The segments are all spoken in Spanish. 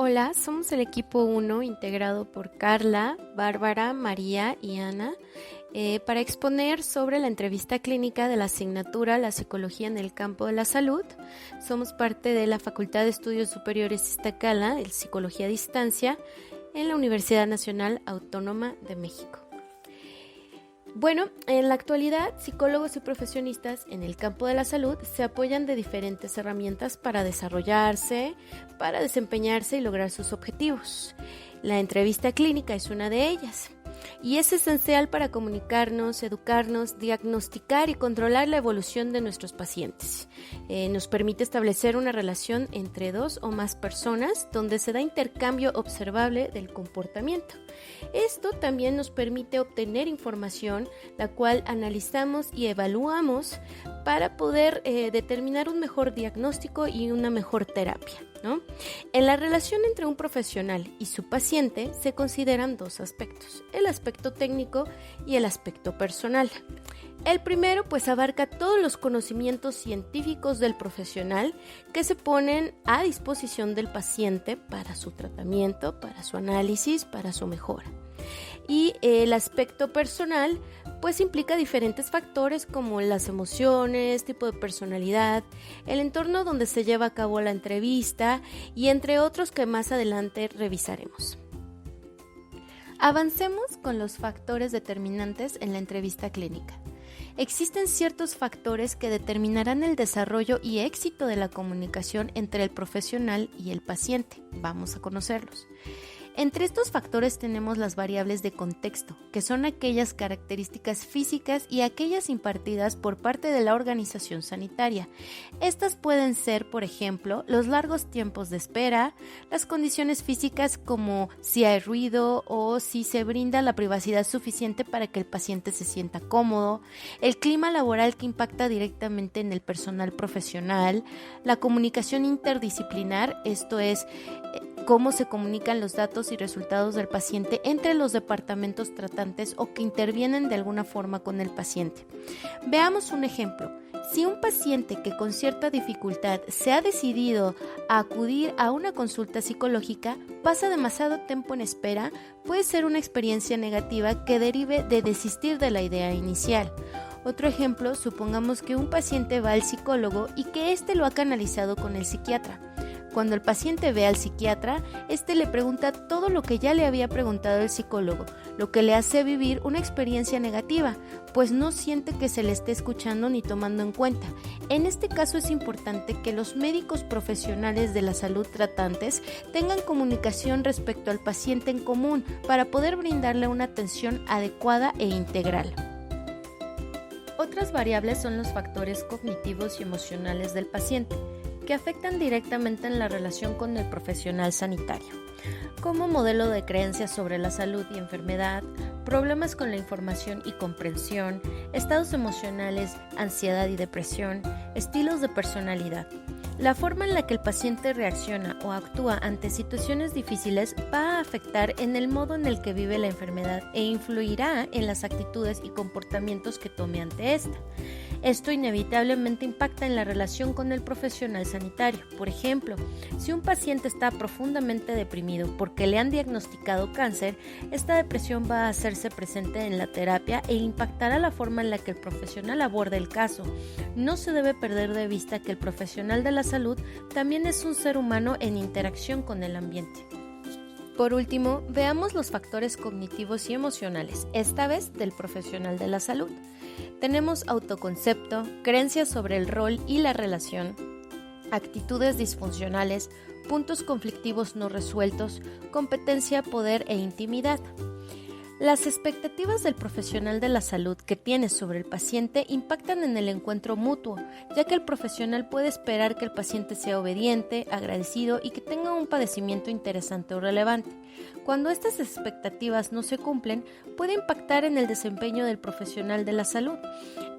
Hola, somos el equipo 1 integrado por Carla, Bárbara, María y Ana para exponer sobre la entrevista clínica de la asignatura La Psicología en el Campo de la Salud. Somos parte de la Facultad de Estudios Superiores Iztacala, el Psicología a Distancia, en la Universidad Nacional Autónoma de México. Bueno, en la actualidad, psicólogos y profesionistas en el campo de la salud se apoyan de diferentes herramientas para desarrollarse, para desempeñarse y lograr sus objetivos. La entrevista clínica es una de ellas y es esencial para comunicarnos, educarnos, diagnosticar y controlar la evolución de nuestros pacientes. Nos permite establecer una relación entre dos o más personas donde se da intercambio observable del comportamiento. Esto también nos permite obtener información, la cual analizamos y evaluamos para poder determinar un mejor diagnóstico y una mejor terapia, ¿no? En la relación entre un profesional y su paciente se consideran dos aspectos, el aspecto técnico y el aspecto personal. El primero pues abarca todos los conocimientos científicos del profesional que se ponen a disposición del paciente para su tratamiento, para su análisis, para su mejora. Y el aspecto personal pues implica diferentes factores como las emociones, tipo de personalidad, el entorno donde se lleva a cabo la entrevista y entre otros que más adelante revisaremos. Avancemos con los factores determinantes en la entrevista clínica. Existen ciertos factores que determinarán el desarrollo y éxito de la comunicación entre el profesional y el paciente. Vamos a conocerlos. Entre estos factores tenemos las variables de contexto, que son aquellas características físicas y aquellas impartidas por parte de la organización sanitaria. Estas pueden ser, por ejemplo, los largos tiempos de espera, las condiciones físicas como si hay ruido o si se brinda la privacidad suficiente para que el paciente se sienta cómodo, el clima laboral que impacta directamente en el personal profesional, la comunicación interdisciplinar, esto es, cómo se comunican los datos y resultados del paciente entre los departamentos tratantes o que intervienen de alguna forma con el paciente. Veamos un ejemplo. Si un paciente que con cierta dificultad se ha decidido a acudir a una consulta psicológica, pasa demasiado tiempo en espera, puede ser una experiencia negativa que derive de desistir de la idea inicial. Otro ejemplo, supongamos que un paciente va al psicólogo y que éste lo ha canalizado con el psiquiatra. Cuando el paciente ve al psiquiatra, éste le pregunta todo lo que ya le había preguntado el psicólogo, lo que le hace vivir una experiencia negativa, pues no siente que se le esté escuchando ni tomando en cuenta. En este caso es importante que los médicos profesionales de la salud tratantes tengan comunicación respecto al paciente en común para poder brindarle una atención adecuada e integral. Otras variables son los factores cognitivos y emocionales del paciente, que afectan directamente en la relación con el profesional sanitario, como modelo de creencias sobre la salud y enfermedad, problemas con la información y comprensión, estados emocionales, ansiedad y depresión, estilos de personalidad. La forma en la que el paciente reacciona o actúa ante situaciones difíciles va a afectar en el modo en el que vive la enfermedad e influirá en las actitudes y comportamientos que tome ante esta. Esto inevitablemente impacta en la relación con el profesional sanitario. Por ejemplo, si un paciente está profundamente deprimido porque le han diagnosticado cáncer, esta depresión va a hacerse presente en la terapia e impactará la forma en la que el profesional aborda el caso. No se debe perder de vista que el profesional de la salud también es un ser humano en interacción con el ambiente. Por último, veamos los factores cognitivos y emocionales, esta vez del profesional de la salud. Tenemos autoconcepto, creencias sobre el rol y la relación, actitudes disfuncionales, puntos conflictivos no resueltos, competencia, poder e intimidad. Las expectativas del profesional de la salud que tiene sobre el paciente impactan en el encuentro mutuo, ya que el profesional puede esperar que el paciente sea obediente, agradecido y que tenga un padecimiento interesante o relevante. Cuando estas expectativas no se cumplen, puede impactar en el desempeño del profesional de la salud.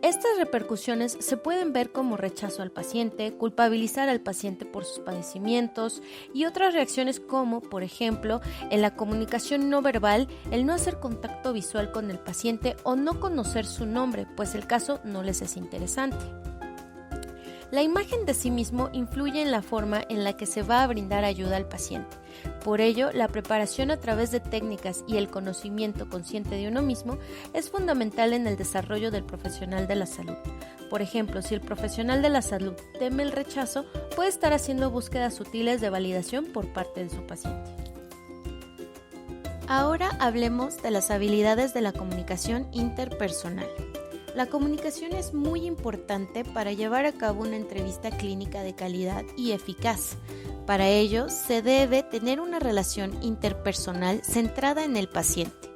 Estas repercusiones se pueden ver como rechazo al paciente, culpabilizar al paciente por sus padecimientos y otras reacciones como, por ejemplo, en la comunicación no verbal, el no hacer contacto visual con el paciente o no conocer su nombre, pues el caso no les es interesante. La imagen de sí mismo influye en la forma en la que se va a brindar ayuda al paciente. Por ello, la preparación a través de técnicas y el conocimiento consciente de uno mismo es fundamental en el desarrollo del profesional de la salud. Por ejemplo, si el profesional de la salud teme el rechazo, puede estar haciendo búsquedas sutiles de validación por parte de su paciente. Ahora hablemos de las habilidades de la comunicación interpersonal. La comunicación es muy importante para llevar a cabo una entrevista clínica de calidad y eficaz. Para ello, se debe tener una relación interpersonal centrada en el paciente.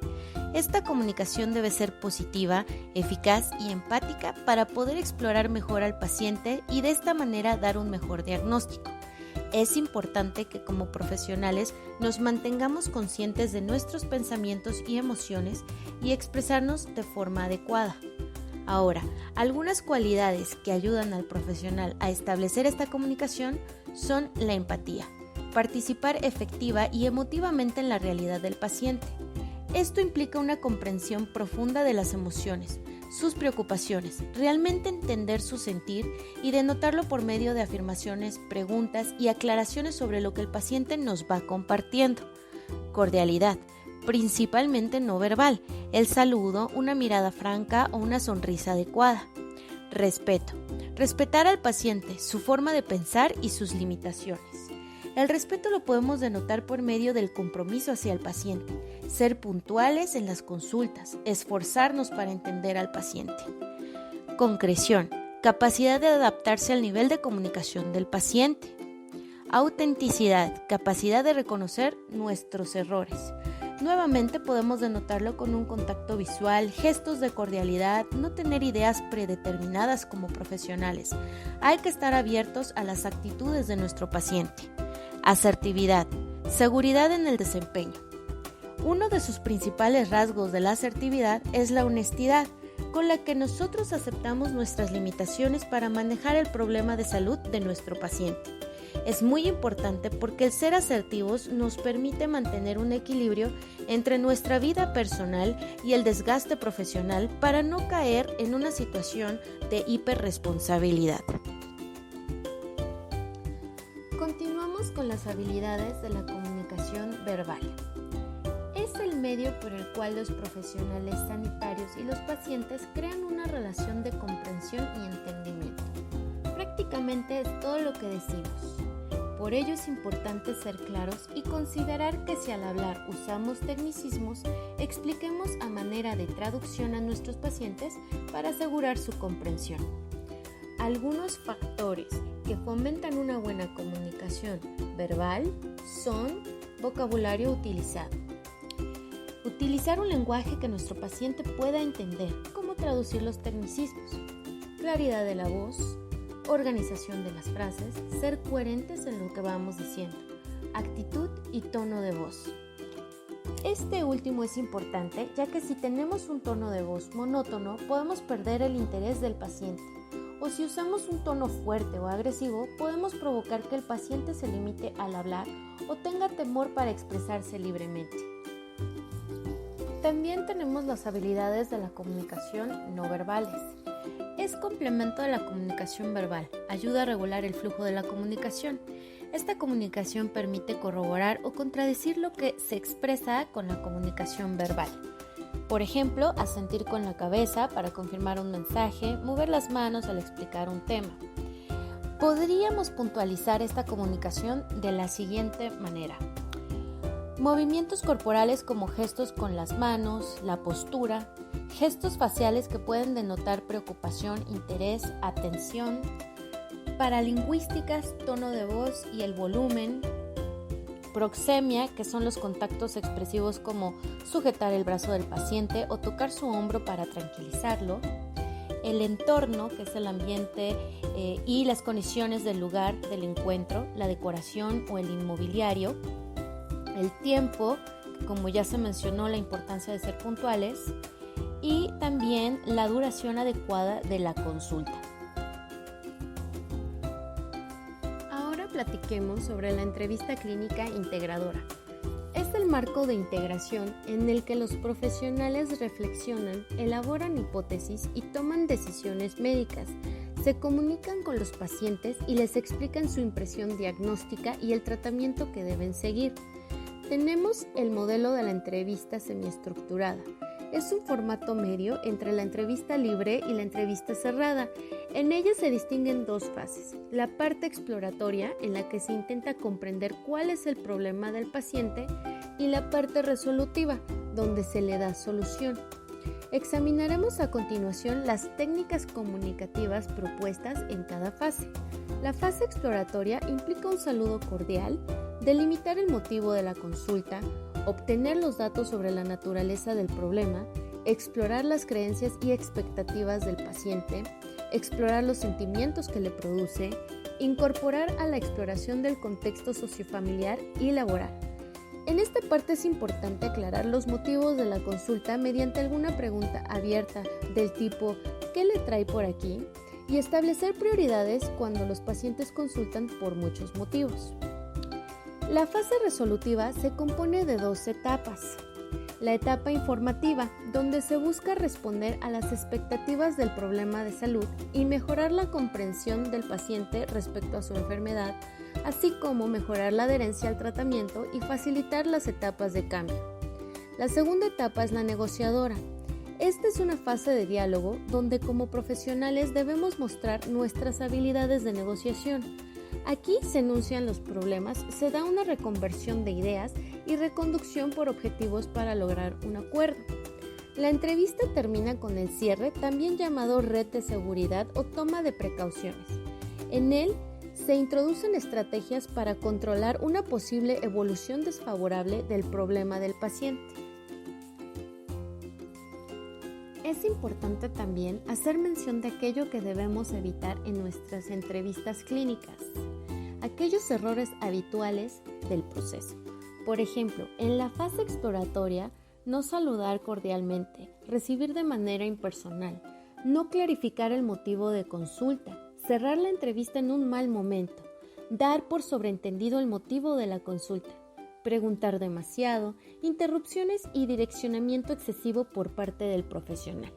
Esta comunicación debe ser positiva, eficaz y empática para poder explorar mejor al paciente y de esta manera dar un mejor diagnóstico. Es importante que como profesionales nos mantengamos conscientes de nuestros pensamientos y emociones y expresarnos de forma adecuada. Ahora, algunas cualidades que ayudan al profesional a establecer esta comunicación son la empatía, participar efectiva y emotivamente en la realidad del paciente. Esto implica una comprensión profunda de las emociones, sus preocupaciones, realmente entender su sentir y denotarlo por medio de afirmaciones, preguntas y aclaraciones sobre lo que el paciente nos va compartiendo. Cordialidad, principalmente no verbal, el saludo, una mirada franca o una sonrisa adecuada. Respeto, respetar al paciente, su forma de pensar y sus limitaciones. El respeto lo podemos denotar por medio del compromiso hacia el paciente, ser puntuales en las consultas, esforzarnos para entender al paciente. Concreción, capacidad de adaptarse al nivel de comunicación del paciente. Autenticidad, capacidad de reconocer nuestros errores. Nuevamente podemos denotarlo con un contacto visual, gestos de cordialidad, no tener ideas predeterminadas como profesionales. Hay que estar abiertos a las actitudes de nuestro paciente. Asertividad, seguridad en el desempeño. Uno de sus principales rasgos de la asertividad es la honestidad, con la que nosotros aceptamos nuestras limitaciones para manejar el problema de salud de nuestro paciente. Es muy importante porque el ser asertivos nos permite mantener un equilibrio entre nuestra vida personal y el desgaste profesional para no caer en una situación de hiperresponsabilidad. Continuamos con las habilidades de la comunicación verbal. Es el medio por el cual los profesionales sanitarios y los pacientes crean una relación de comprensión y entendimiento. Prácticamente es todo lo que decimos. Por ello es importante ser claros y considerar que si al hablar usamos tecnicismos, expliquemos a manera de traducción a nuestros pacientes para asegurar su comprensión. Algunos factores que fomentan una buena comunicación verbal son vocabulario utilizado. Utilizar un lenguaje que nuestro paciente pueda entender, cómo traducir los tecnicismos, claridad de la voz, organización de las frases, ser coherentes en lo que vamos diciendo, actitud y tono de voz. Este último es importante ya que si tenemos un tono de voz monótono podemos perder el interés del paciente, o si usamos un tono fuerte o agresivo podemos provocar que el paciente se limite al hablar o tenga temor para expresarse libremente. También tenemos las habilidades de la comunicación no verbales. Es complemento de la comunicación verbal, ayuda a regular el flujo de la comunicación. Esta comunicación permite corroborar o contradecir lo que se expresa con la comunicación verbal. Por ejemplo, asentir con la cabeza para confirmar un mensaje, mover las manos al explicar un tema. Podríamos puntualizar esta comunicación de la siguiente manera. Movimientos corporales como gestos con las manos, la postura, gestos faciales que pueden denotar preocupación, interés, atención, paralingüísticas, tono de voz y el volumen, proxemia, que son los contactos expresivos como sujetar el brazo del paciente o tocar su hombro para tranquilizarlo, el entorno, que es el ambiente y las condiciones del lugar del encuentro, la decoración o el inmobiliario, el tiempo, como ya se mencionó, la importancia de ser puntuales, y también la duración adecuada de la consulta. Ahora platiquemos sobre la entrevista clínica integradora. Es el marco de integración en el que los profesionales reflexionan, elaboran hipótesis y toman decisiones médicas, Se comunican con los pacientes y les explican su impresión diagnóstica y el tratamiento que deben seguir. Tenemos el modelo de la entrevista semiestructurada. Es un formato medio entre la entrevista libre y la entrevista cerrada. En ella se distinguen dos fases. La parte exploratoria, en la que se intenta comprender cuál es el problema del paciente, y la parte resolutiva, donde se le da solución. Examinaremos a continuación las técnicas comunicativas propuestas en cada fase. La fase exploratoria implica un saludo cordial, delimitar el motivo de la consulta, obtener los datos sobre la naturaleza del problema, explorar las creencias y expectativas del paciente, explorar los sentimientos que le produce, incorporar a la exploración del contexto sociofamiliar y laboral. En esta parte es importante aclarar los motivos de la consulta mediante alguna pregunta abierta del tipo ¿qué le trae por aquí? Y establecer prioridades cuando los pacientes consultan por muchos motivos. La fase resolutiva se compone de dos etapas. La etapa informativa, donde se busca responder a las expectativas del problema de salud y mejorar la comprensión del paciente respecto a su enfermedad, así como mejorar la adherencia al tratamiento y facilitar las etapas de cambio. La segunda etapa es la negociadora. Esta es una fase de diálogo donde como profesionales debemos mostrar nuestras habilidades de negociación. Aquí se enuncian los problemas, se da una reconversión de ideas y reconducción por objetivos para lograr un acuerdo. La entrevista termina con el cierre, también llamado red de seguridad o toma de precauciones. En él se introducen estrategias para controlar una posible evolución desfavorable del problema del paciente. Es importante también hacer mención de aquello que debemos evitar en nuestras entrevistas clínicas, aquellos errores habituales del proceso. Por ejemplo, en la fase exploratoria, no saludar cordialmente, recibir de manera impersonal, no clarificar el motivo de consulta, cerrar la entrevista en un mal momento, dar por sobreentendido el motivo de la consulta, preguntar demasiado, interrupciones y direccionamiento excesivo por parte del profesional.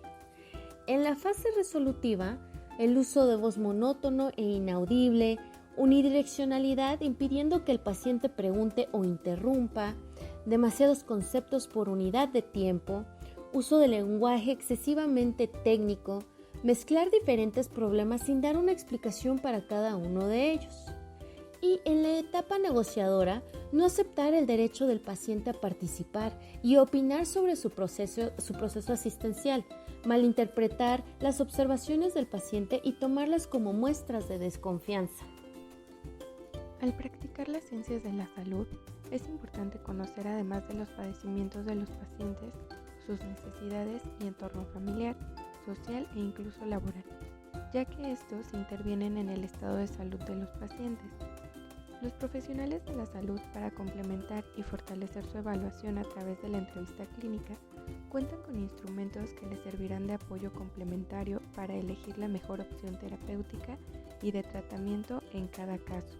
En la fase resolutiva, el uso de voz monótono e inaudible, unidireccionalidad impidiendo que el paciente pregunte o interrumpa, demasiados conceptos por unidad de tiempo, uso de lenguaje excesivamente técnico, mezclar diferentes problemas sin dar una explicación para cada uno de ellos. Y en la etapa negociadora, no aceptar el derecho del paciente a participar y opinar sobre su proceso asistencial, malinterpretar las observaciones del paciente y tomarlas como muestras de desconfianza. Al practicar las ciencias de la salud, es importante conocer además de los padecimientos de los pacientes, sus necesidades y entorno familiar, social e incluso laboral, ya que estos intervienen en el estado de salud de los pacientes. Los profesionales de la salud, para complementar y fortalecer su evaluación a través de la entrevista clínica, cuentan con instrumentos que les servirán de apoyo complementario para elegir la mejor opción terapéutica y de tratamiento en cada caso.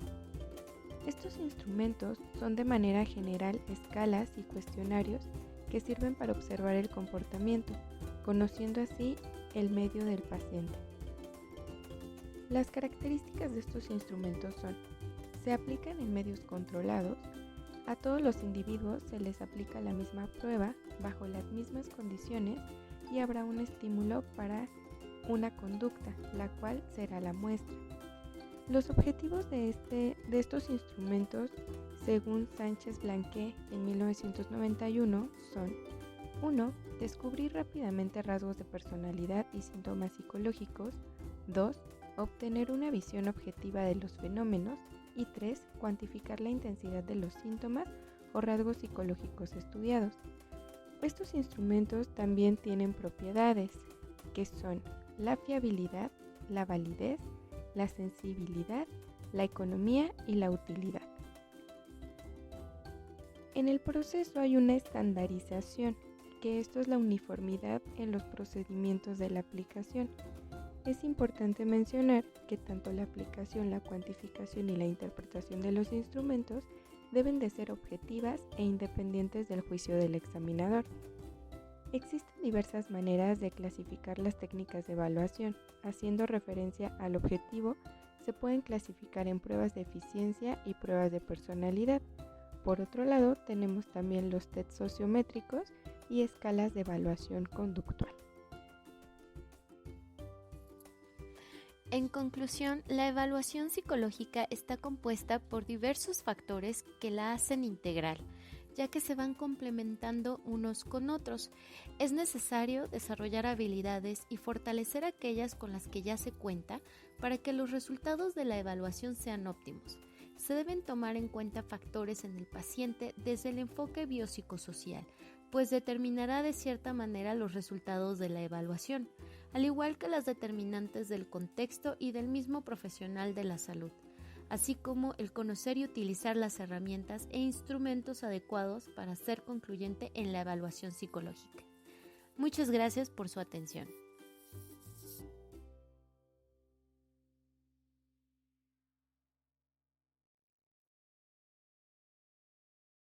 Estos instrumentos son de manera general escalas y cuestionarios que sirven para observar el comportamiento, conociendo así el medio del paciente. Las características de estos instrumentos son: se aplican en medios controlados, a todos los individuos se les aplica la misma prueba bajo las mismas condiciones y habrá un estímulo para una conducta, la cual será la muestra. Los objetivos de estos instrumentos, según Sánchez-Blanquet en 1991, son: 1. Descubrir rápidamente rasgos de personalidad y síntomas psicológicos. 2. Obtener una visión objetiva de los fenómenos. Y 3. Cuantificar la intensidad de los síntomas o rasgos psicológicos estudiados. Estos instrumentos también tienen propiedades, que son la fiabilidad, la validez, la sensibilidad, la economía y la utilidad. En el proceso hay una estandarización, que esto es la uniformidad en los procedimientos de la aplicación. Es importante mencionar que tanto la aplicación, la cuantificación y la interpretación de los instrumentos deben de ser objetivas e independientes del juicio del examinador. Existen diversas maneras de clasificar las técnicas de evaluación. Haciendo referencia al objetivo, se pueden clasificar en pruebas de eficiencia y pruebas de personalidad. Por otro lado, tenemos también los test sociométricos y escalas de evaluación conductual. En conclusión, la evaluación psicológica está compuesta por diversos factores que la hacen integral, ya que se van complementando unos con otros. Es necesario desarrollar habilidades y fortalecer aquellas con las que ya se cuenta para que los resultados de la evaluación sean óptimos. Se deben tomar en cuenta factores en el paciente desde el enfoque biopsicosocial, pues determinará de cierta manera los resultados de la evaluación, al igual que las determinantes del contexto y del mismo profesional de la salud, así como el conocer y utilizar las herramientas e instrumentos adecuados para ser concluyente en la evaluación psicológica. Muchas gracias por su atención.